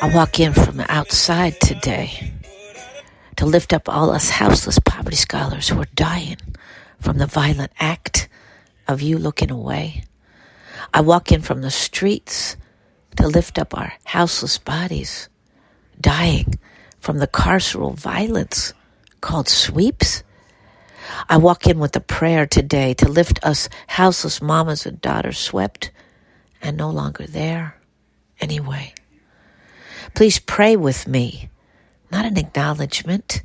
I walk in from the outside today to lift up all us houseless poverty scholars who are dying from the violent act of you looking away. I walk in from the streets to lift up our houseless bodies dying from the carceral violence called sweeps. I walk in with a prayer today to lift us houseless mamas and daughters swept and no longer there anyway. Please pray with me, not an acknowledgement,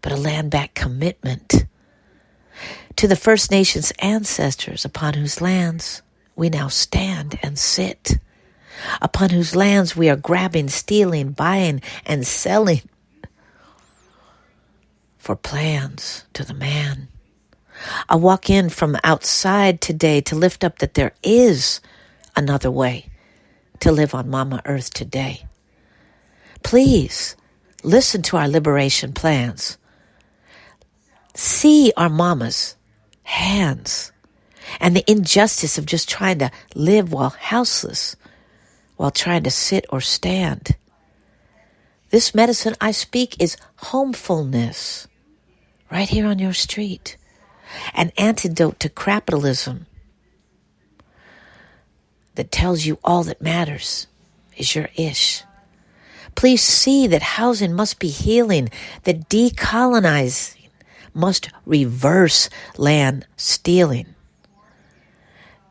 but a land-back commitment to the First Nations ancestors upon whose lands we now stand and sit, upon whose lands we are grabbing, stealing, buying, and selling for plans to the man. I walk in from outside today to lift up that there is another way to live on Mama Earth today. Please listen to our liberation plans. See our mamas' hands and the injustice of just trying to live while houseless, while trying to sit or stand. This medicine I speak is homefulness, right here on your street. An antidote to Krapitalism that tells you all that matters is your ish. Please see that housing must be healing, that decolonizing must reverse land stealing,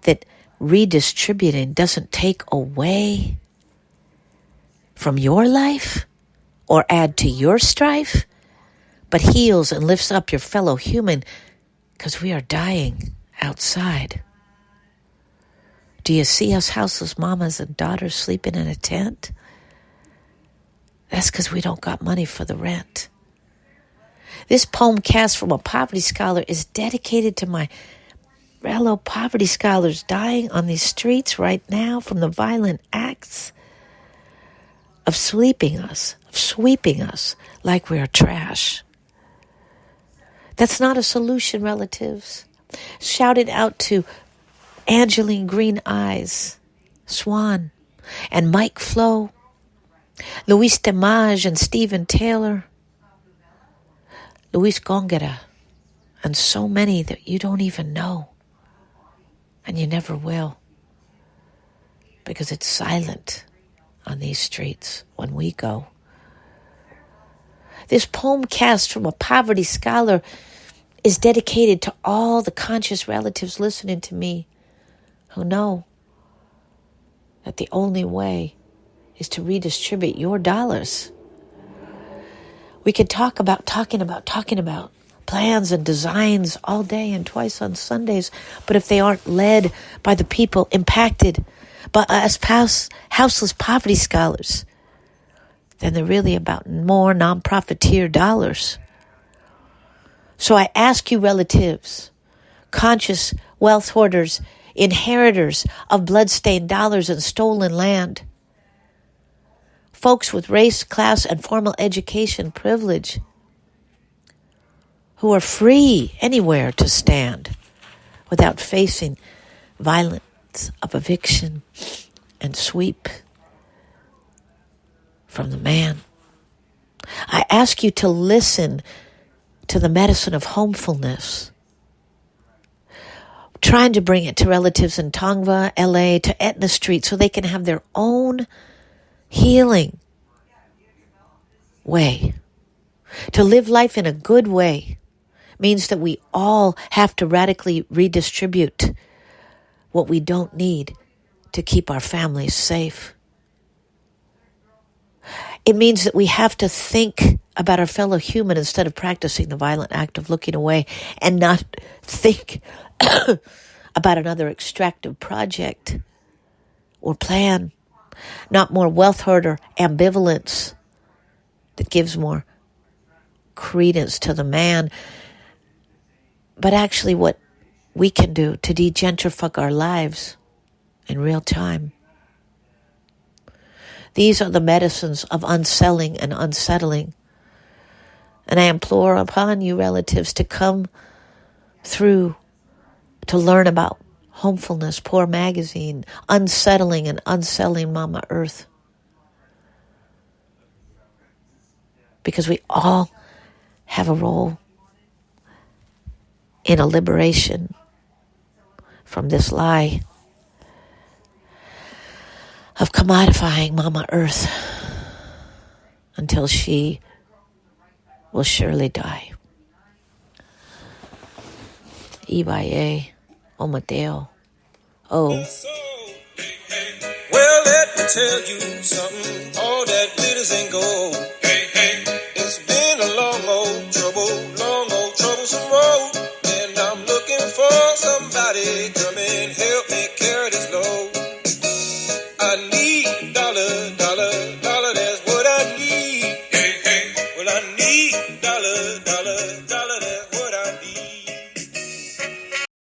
that redistributing doesn't take away from your life or add to your strife, but heals and lifts up your fellow human, because we are dying outside. Do you see us houseless mamas and daughters sleeping in a tent? That's because we don't got money for the rent. This PoemCast from a poverty scholar is dedicated to my fellow poverty scholars dying on these streets right now from the violent acts of sweeping us like we are trash. That's not a solution, relatives. Shout it out to Angeline Green Eyes, Swan, and Mike Flo, Luis Demage and Stephen Taylor, Luis Gongera, and so many that you don't even know, and you never will, because it's silent on these streets when we go. This PoemCast from a poverty scholar is dedicated to all the conscious relatives listening to me who know that the only way is to redistribute your dollars. We could talking about plans and designs all day and twice on Sundays, but if they aren't led by the people impacted by us houseless poverty scholars, then they're really about more non-profiteer dollars. So I ask you, relatives, conscious wealth hoarders, inheritors of bloodstained dollars and stolen land, folks with race, class, and formal education privilege who are free anywhere to stand without facing violence of eviction and sweep from the man. I ask you to listen to the medicine of homefulness, trying to bring it to relatives in Tongva, LA, to Etna Street so they can have their own healing way. To live life in a good way means that we all have to radically redistribute what we don't need to keep our families safe. It means that we have to think about our fellow human instead of practicing the violent act of looking away, and not think about another extractive project or plan, not more wealth hoarder ambivalence that gives more credence to the man, but actually what we can do to degentrify our lives in real time. These are the medicines of unselling and unsettling. And I implore upon you, relatives, to come through to learn about Homefulness, Poor Magazine, Unsettling and Unselling Mama Earth. because we all have a role in a liberation from this lie of commodifying Mama Earth until she will surely die. Ibaye, Omateo. Oh. Well, let me tell you something. All that glitters ain't gold. It's been a long old troublesome road. And I'm looking for somebody come and help me carry this load. I need a dollar, that's what I need. Well, I need